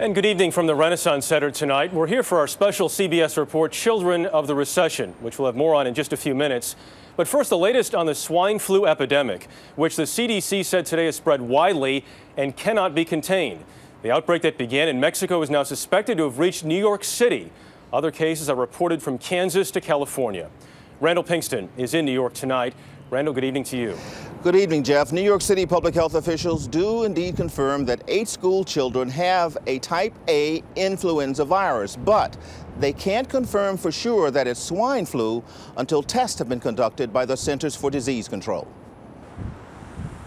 And good evening from the Renaissance Center tonight. We're here for our special CBS report, Children of the Recession, which we'll have more on in just a few minutes. But first, the latest on the swine flu epidemic, which the CDC said today has spread widely and cannot be contained. The outbreak that began in Mexico is now suspected to have reached New York City. Other cases are reported from Kansas to California. Randall Pinkston is in New York tonight. Randall, good evening to you. Good evening, Jeff. New York City public health officials do indeed confirm that 8 school children have a type A influenza virus, but they can't confirm for sure that it's swine flu until tests have been conducted by the Centers for Disease Control.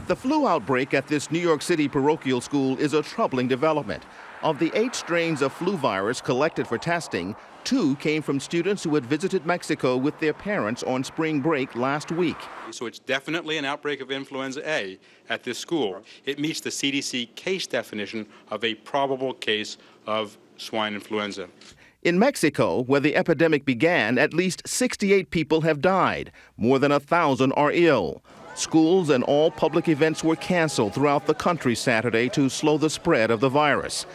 The flu outbreak at this New York City parochial school is a troubling development. Of the 8 strains of flu virus collected for testing, 2 came from students who had visited Mexico with their parents on spring break last week. So it's definitely an outbreak of influenza A at this school. It meets the CDC case definition of a probable case of swine influenza. In Mexico, where the epidemic began, at least 68 people have died. More than 1,000 are ill. Schools and all public events were canceled throughout the country Saturday to slow the spread of the virus.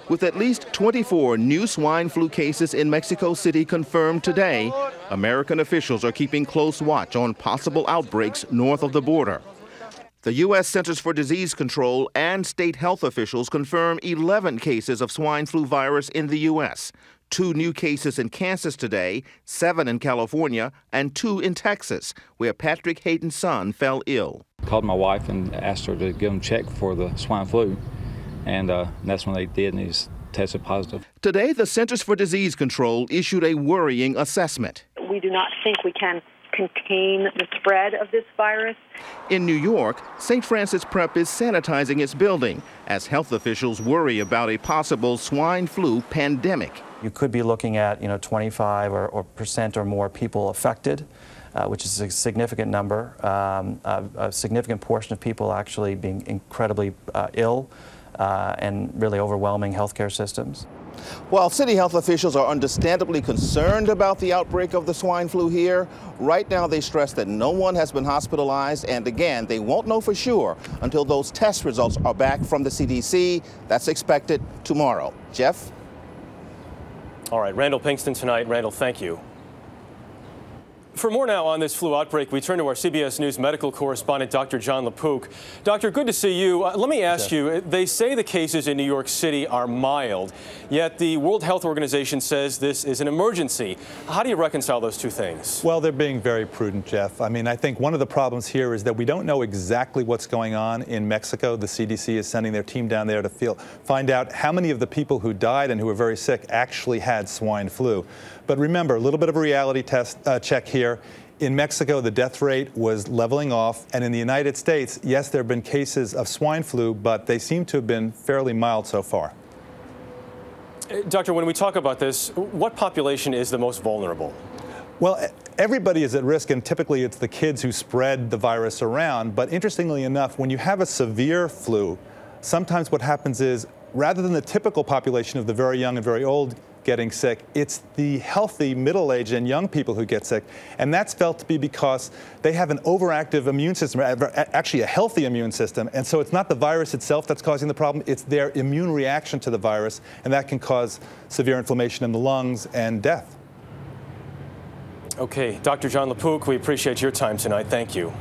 With at least 24 new swine flu cases in Mexico City confirmed today, American officials are keeping close watch on possible outbreaks north of the border. The U.S. Centers for Disease Control and state health officials confirm 11 cases of swine flu virus in the U.S. 2 new cases in Kansas today, 7 in California, and 2 in Texas, where Patrick Hayden's son fell ill. I called my wife and asked her to give him a check for the swine flu. And that's when they did, and he's tested positive. Today, the Centers for Disease Control issued a worrying assessment. We do not think we can contain the spread of this virus. In New York, St. Francis Prep is sanitizing its building as health officials worry about a possible swine flu pandemic. You could be looking at, 25% or more people affected, which is a significant number, a significant portion of people actually being incredibly ill. And really overwhelming healthcare systems. While city health officials are understandably concerned about the outbreak of the swine flu here, right now they stress that no one has been hospitalized, and again, they won't know for sure until those test results are back from the CDC. That's expected tomorrow. Jeff? All right, Randall Pinkston tonight. Randall, thank you. For more now on this flu outbreak, we turn to our CBS News medical correspondent, Dr. Jon LaPook. Doctor, good to see you. Let me ask you, they say the cases in New York City are mild, yet the World Health Organization says this is an emergency. How do you reconcile those two things? Well, they're being very prudent, Jeff. I mean, I think one of the problems here is that we don't know exactly what's going on in Mexico. The CDC is sending their team down there to find out how many of the people who died and who were very sick actually had swine flu. But remember, a little bit of a reality check here. In Mexico, the death rate was leveling off, and in the United States, yes, there have been cases of swine flu, but they seem to have been fairly mild so far. Doctor, when we talk about this, what population is the most vulnerable? Well, everybody is at risk, and typically it's the kids who spread the virus around. But interestingly enough, when you have a severe flu, sometimes what happens is, rather than the typical population of the very young and very old getting sick, it's the healthy, middle-aged, and young people who get sick. And that's felt to be because they have an overactive immune system, actually a healthy immune system. And so it's not the virus itself that's causing the problem, it's their immune reaction to the virus, and that can cause severe inflammation in the lungs and death. Okay, Dr. Jon LaPook, we appreciate your time tonight. Thank you.